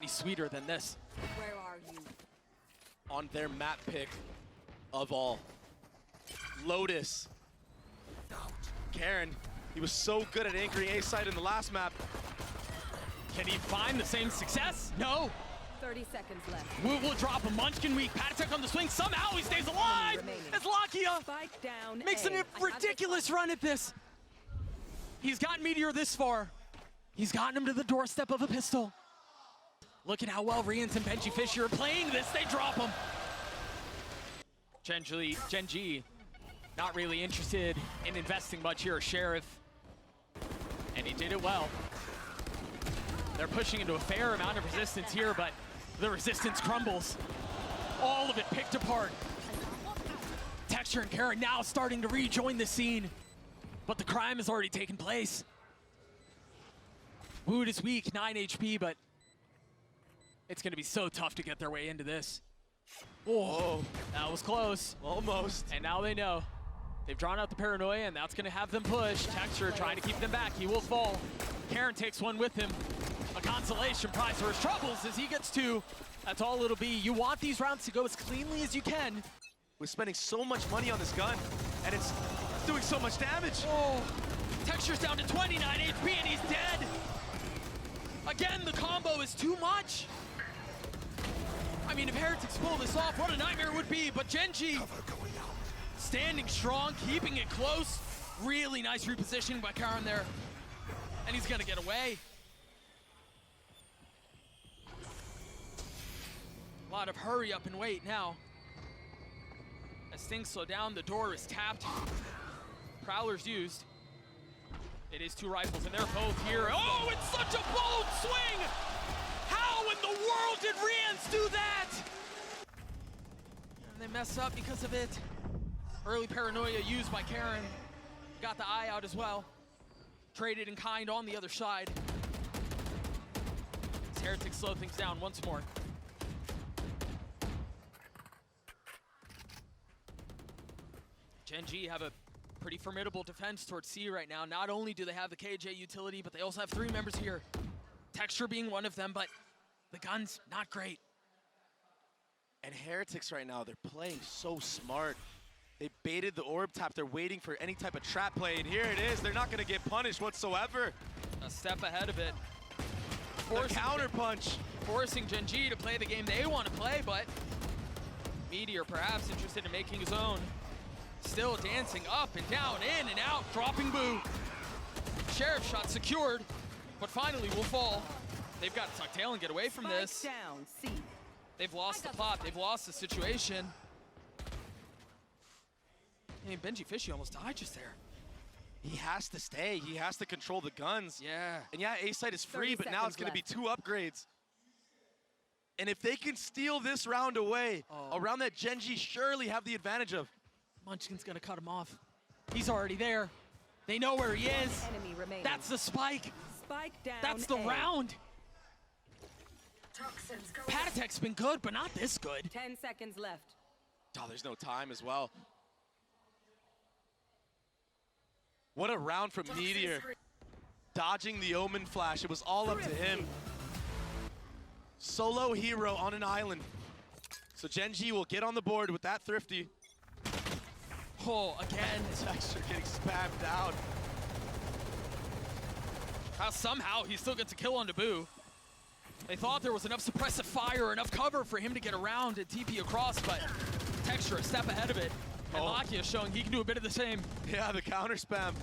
Any sweeter than this. Where are you? On their map pick of all. Lotus. Karen, he was so good at anchoring A side in the last map. Can he find the same success? No. 30 seconds left. Wu will drop a Munchkin weak. Patatech on the swing. Somehow he stays alive. As Lakia Spike down. makes A. a ridiculous run at this. He's gotten Meteor this far. He's gotten him to the doorstep of a pistol. Look at how well Rians and Benji Fisher are playing this. They drop him. Gen.G not really interested in investing much here, Sheriff. And he did it well. They're pushing into a fair amount of resistance here, but the resistance crumbles. All of it picked apart. Texture and Karen now starting to rejoin the scene, but the crime has already taken place. Wood is weak, 9 HP, but it's gonna be so tough to get their way into this. Oh, that was close. Almost. And now they know. They've drawn out the paranoia, and that's gonna have them push. Texture trying to keep them back. He will fall. Karen takes one with him. A consolation prize for his troubles as he gets two. That's all it'll be. You want these rounds to go as cleanly as you can. We're spending so much money on this gun, and it's doing so much damage. Oh, Texture's down to 29 HP, and he's dead. Again, the combo is too much. I mean, if Heretics pull this off, what a nightmare it would be, but Gen.G standing strong, keeping it close. Really nice repositioning by Karen there. And he's gonna get away. A lot of hurry up and wait now. As things slow down, the door is tapped. Prowler's used. It is two rifles, and they're both here. Oh, it's such a bold swing! How in the world did Rians do that? And they mess up because of it. Early paranoia used by Karen. Got the eye out as well. Traded in kind on the other side. As Heretics slow things down once more. Gen.G have a pretty formidable defense towards C right now. Not only do they have the KJ utility, but they also have three members here. Texture being one of them, but the gun's not great. And Heretics right now, they're playing so smart. They baited the orb tap. They're waiting for any type of trap play, and here it is. They're not going to get punished whatsoever. A step ahead of it. The counter punch. Forcing Gen.G to play the game they want to play, but Meteor perhaps interested in making his own. Still dancing up and down, in and out, dropping Boo. Sheriff shot secured, but finally will fall. They've got to tuck tail and get away from this. Down, C. They've lost the plot, they've lost the situation. I mean, Benji Fishy almost died just there. He has to stay. He has to control the guns. Yeah. And yeah, A site is free, but now it's going to be 2 upgrades. And if they can steal this round away, a round that Gen.G surely have the advantage of. Munchkin's gonna cut him off. He's already there. They know where he is. Enemy remaining. That's the spike. Spike down. That's the A. round. Patatech's been good, but not this good. 10 seconds left. Oh, there's no time as well. What a round from Meteor. Dodging the Omen flash. It was all up to him. Solo hero on an island. So Gen.G will get on the board with that thrifty. Oh, again. Texture getting spammed out. Somehow he still gets a kill on Boo. They thought there was enough suppressive fire, enough cover for him to get around and TP across, but Texture a step ahead of it. And Lakia showing he can do a bit of the same. Yeah, the counter spam.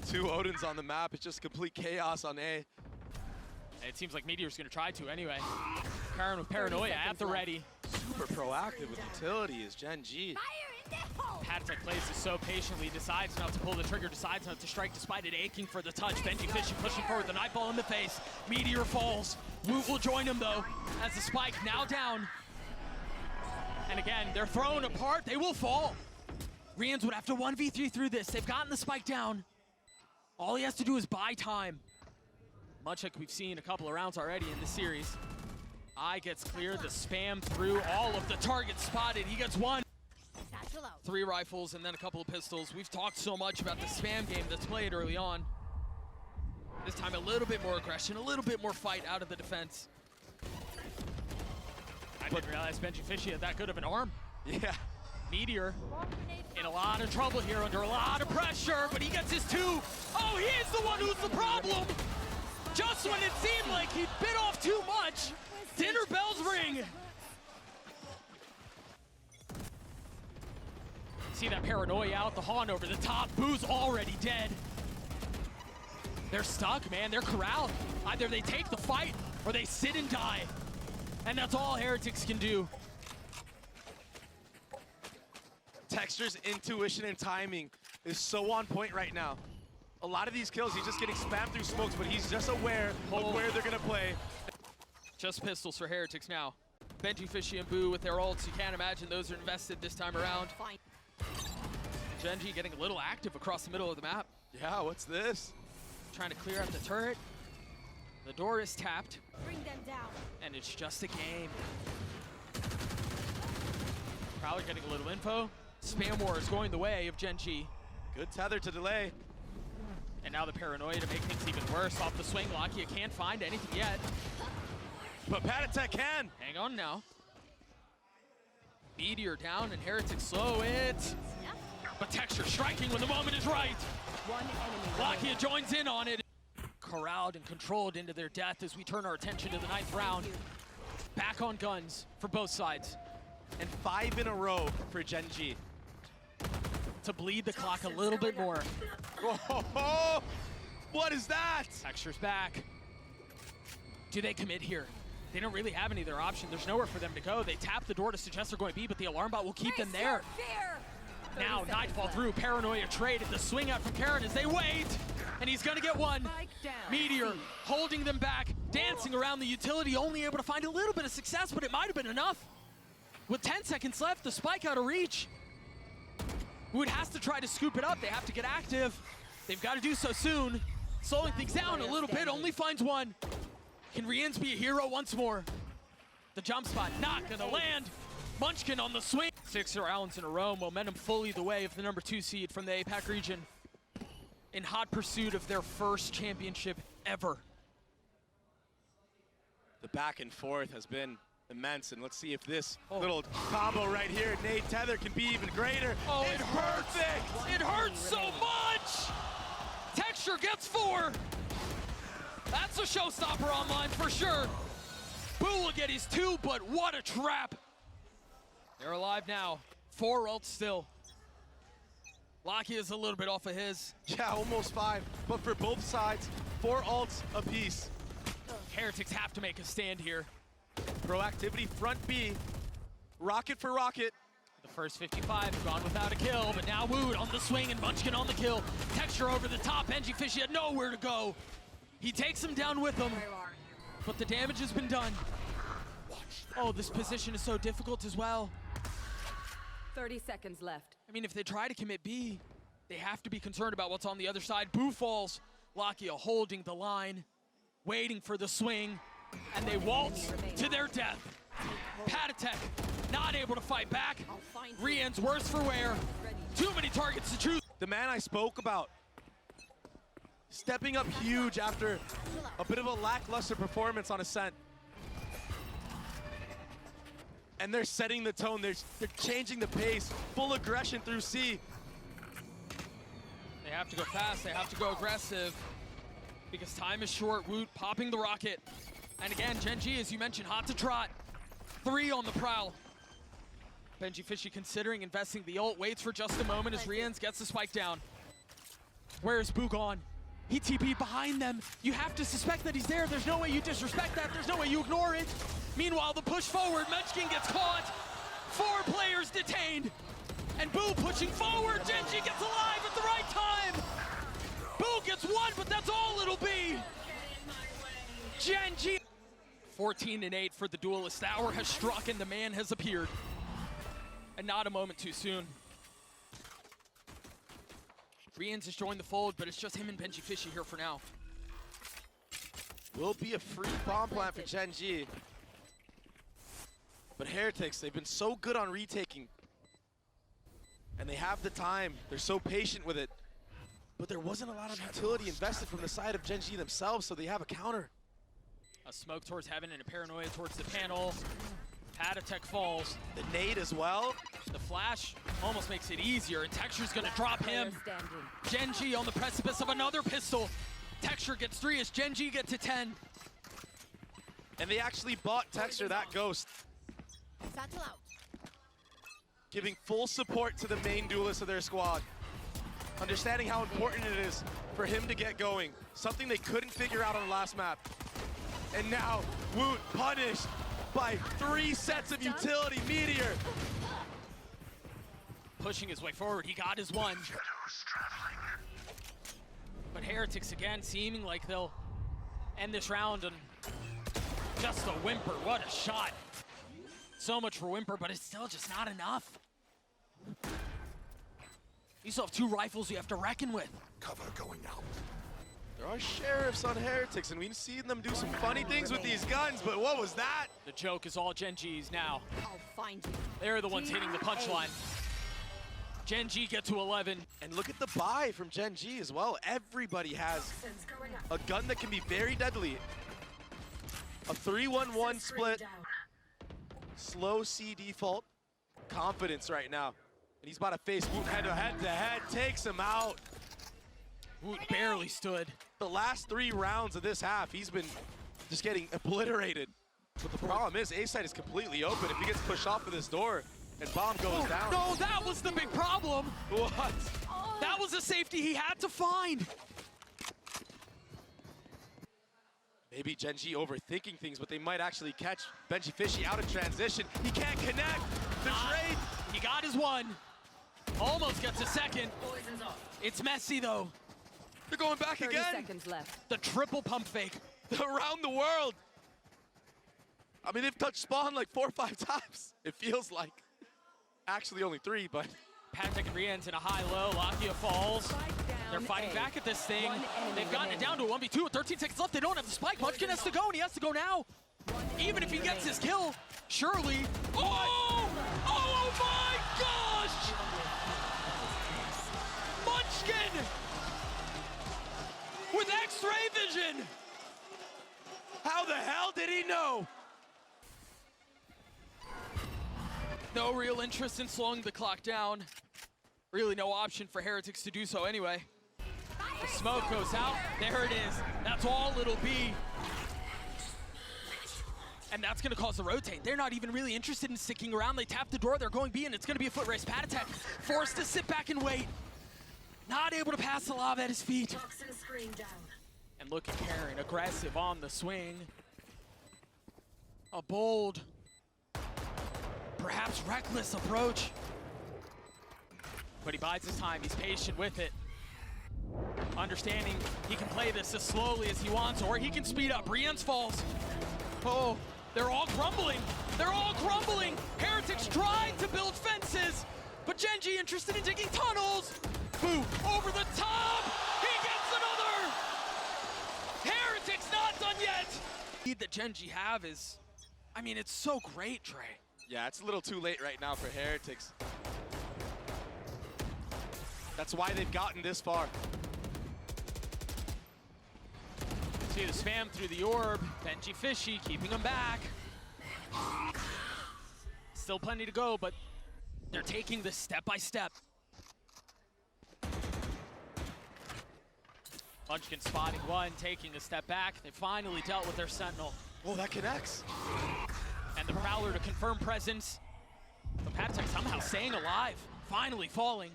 2 Odins on the map. It's just complete chaos on A. It seems like Meteor's gonna try to anyway. Karen with paranoia at the ready. Super proactive with utility is Gen.G. Patatech plays this so patiently, decides not to pull the trigger, decides not to strike despite it aching for the touch. Benji Fishy pushing forward, the nightball in the face. Meteor falls. Woot will join him though, as the spike now down. And again, they're thrown apart, they will fall. Rians would have to 1v3 through this. They've gotten the spike down. All he has to do is buy time. Much like we've seen a couple of rounds already in this series. Eye gets clear, the spam through, all of the targets spotted. He gets one. 3 rifles and then a couple of pistols. We've talked so much about the spam game that's played early on. This time a little bit more aggression, a little bit more fight out of the defense. I didn't realize Gen.G had that good of an arm. Yeah. Meteor in a lot of trouble here, under a lot of pressure, but he gets his two. Oh, he is the one who's the problem. Just when it seemed like he bit off too much, dinner bells ring. See that paranoia out, the Hawn over the top. Boo's already dead. They're stuck, man, they're corralled. Either they take the fight or they sit and die. And that's all Heretics can do. Texture's intuition and timing is so on point right now. A lot of these kills, he's just getting spammed through smokes, but he's just aware of where they're gonna play. Just pistols for Heretics now. Gen.G and Boo with their ults, you can't imagine those are invested this time around. Gen.G getting a little active across the middle of the map. Yeah, what's this? Trying to clear out the turret. The door is tapped. Bring them down. And it's just a game. Probably getting a little info. Spam war is going the way of Gen.G. Good tether to delay. And now the paranoia to make things even worse. Off the swing, Lakia can't find anything yet. But Patatek can. Hang on now. Meteor down and Heretics slow it. But Texture striking when the moment is right. One enemy. Lakia joins in on it. Corralled and controlled into their death as we turn our attention to the 9th round. Back on guns for both sides. And 5 in a row for Gen.G. To bleed the clock a little bit more. Whoa, what is that? Texture's back. Do they commit here? They don't really have any other option. There's nowhere for them to go. They tap the door to suggest they're going B, but the alarm bot will keep them there. Now Nightfall through, paranoia traded, the swing out from Karen as they wait, and he's gonna get one. Meteor holding them back, dancing around the utility, only able to find a little bit of success, but it might have been enough. With 10 seconds left, the spike out of reach. Wood has to try to scoop it up. They have to get active. They've got to do so soon. Slowing things down a little bit, only finds one. Can Riens be a hero once more? The jump spot not gonna land. Munchkin on the swing. 6 rounds in a row, momentum fully the way of the #2 seed from the APAC region. In hot pursuit of their first championship ever. The back and forth has been immense, and let's see if this little combo right here, Nade Tether, can be even greater. Oh, it hurts! It hurts so much! Texture gets 4. That's a showstopper online for sure. Boo will get his 2, but what a trap. They're alive now. 4 ults still. Lakia is a little bit off of his. Yeah, almost 5, but for both sides, 4 ults apiece. Heretics have to make a stand here. Proactivity front B, rocket for rocket. The first 55 gone without a kill, but now Wood on the swing and Munchkin on the kill. Texture over the top, Gen.G had nowhere to go. He takes him down with him, but the damage has been done. Oh, this position is so difficult as well. 30 seconds left. I mean, if they try to commit B, they have to be concerned about what's on the other side. Boo falls, Lakia holding the line, waiting for the swing, and they waltz to their death. Patatek not able to fight back. Rien's worse for wear. Too many targets to choose. The man I spoke about, stepping up huge after a bit of a lackluster performance on Ascent. And they're setting the tone, they're changing the pace, full aggression through C. They have to go fast, they have to go aggressive, because time is short. Woot popping the rocket. And again, Gen.G, as you mentioned, hot to trot. 3 on the prowl. Gen.G considering investing the ult, waits for just a moment as Riens gets the spike down. Where is Boo gone? He TP'd behind them. You have to suspect that he's there. There's no way you disrespect that. There's no way you ignore it. Meanwhile, the push forward, Munchkin gets caught. 4 players detained. And Boo pushing forward. Gen.G gets alive at the right time. Boo gets 1, but that's all it'll be. Gen.G. 14-8 for the duelist. The hour has struck and the man has appeared. And not a moment too soon. Riens has joined the fold, but it's just him and Gen.G here for now. Will be a free bomb plant for Gen.G. But Heretics, they've been so good on retaking. And they have the time. They're so patient with it. but there wasn't a lot of utility invested from the side of Gen.G themselves, so they have a counter. A smoke towards heaven and a paranoia towards the panel. Patatech falls. The nade as well. The flash almost makes it easier, and Texture's gonna drop him. Gen.G on the precipice of another pistol. Texture gets 3 as Gen.G get to 10. And they actually bought Texture that ghost, Satchel out. giving full support to the main duelist of their squad. Understanding how important it is for him to get going. Something they couldn't figure out on the last map. And now, Woot punished by 3 sets of utility. Meteor. Pushing his way forward, he got his one. But Heretics again, seeming like they'll end this round on just a whimper. What a shot. So much for whimper, but it's still just not enough. You still have 2 rifles you have to reckon with. Cover going out. There are sheriffs on Heretics, and we've seen them do some funny things with these guns, but what was that? The joke is all Gen.G's now. I'll find you. They're the ones hitting the punchline. Gen.G get to 11. And look at the buy from Gen.G as well. Everybody has a gun that can be very deadly. A 3-1-1 split. Slow C default. Confidence right now. And he's about to face Woot head-to-head, takes him out. Woot barely stood. The last 3 rounds of this half, he's been just getting obliterated. But the problem is, A-side is completely open. If he gets pushed off of this door and bomb goes down. No, that was the big problem. What? That was a safety he had to find. Maybe Gen.G overthinking things, but they might actually catch Benji Fishy out of transition. He can't connect. The trade. He got his one. Almost gets a second. It's messy though. They're going back 30 again. seconds left. The triple pump fake. Around the world. I mean, they've touched spawn like 4 or 5 times. It feels like. Actually only 3, but. Patek and Rian's in a high-low. Lakia falls. They're fighting back at this thing. They've gotten it down to a 1v2 with 13 seconds left. They don't have the spike. Munchkin has to go, and he has to go now. Even if he gets his kill, surely. Oh! Oh my gosh! Munchkin! With X-ray vision! How the hell did he know? No real interest in slowing the clock down. Really no option for Heretics to do so anyway. The smoke goes out. There it is. That's all it'll be. And that's gonna cause the rotate. They're not even really interested in sticking around. They tap the door, they're going B, and it's gonna be a foot race. Patatech forced to sit back and wait. Not able to pass the lava at his feet. And look at Karen, aggressive on the swing. A bold, perhaps reckless approach. But he bides his time, he's patient with it. Understanding he can play this as slowly as he wants, or he can speed up. Rian's falls. Oh, they're all crumbling. They're all crumbling. Heretics tried to build fences, but Gen.G interested in digging tunnels. Boo, over the top. He gets another. Heretics not done yet. The lead that Gen.G have is, I mean, it's so great, Trey. Yeah, it's a little too late right now for Heretics. That's why they've gotten this far. See the spam through the orb. Benji Fishy keeping him back. Still plenty to go, but they're taking this step by step. Munchkin spotting one, taking a step back. They finally dealt with their Sentinel. Oh, that connects. And the Prowler to confirm presence. But Patatech somehow staying alive, finally falling.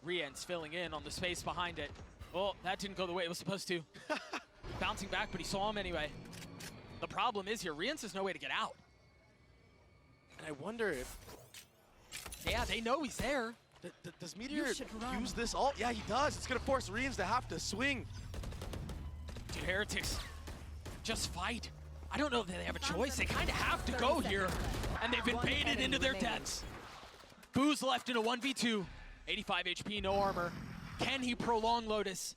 Rian's filling in on the space behind it. Well, that didn't go the way it was supposed to. Bouncing back, but he saw him anyway. The problem is here, Rian's has no way to get out. And I wonder if... Yeah, they know he's there. Does Meteor use this ult? Yeah, he does. It's going to force Rians to have to swing. Dude, Heretics, just fight. I don't know if they have a choice. They kind of have to go here. And they've been baited into their deaths. Boo's left in a 1v2. 85 HP, no armor. Can he prolong Lotus?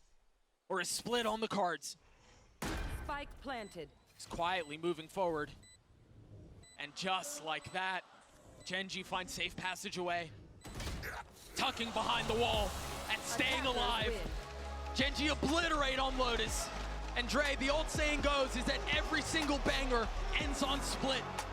Or is split on the cards? Spike planted. He's quietly moving forward. And just like that, Gen.G finds safe passage away. Tucking behind the wall and staying alive. Gen.G obliterate on Lotus. And Dre, the old saying goes is that every single banger ends on split.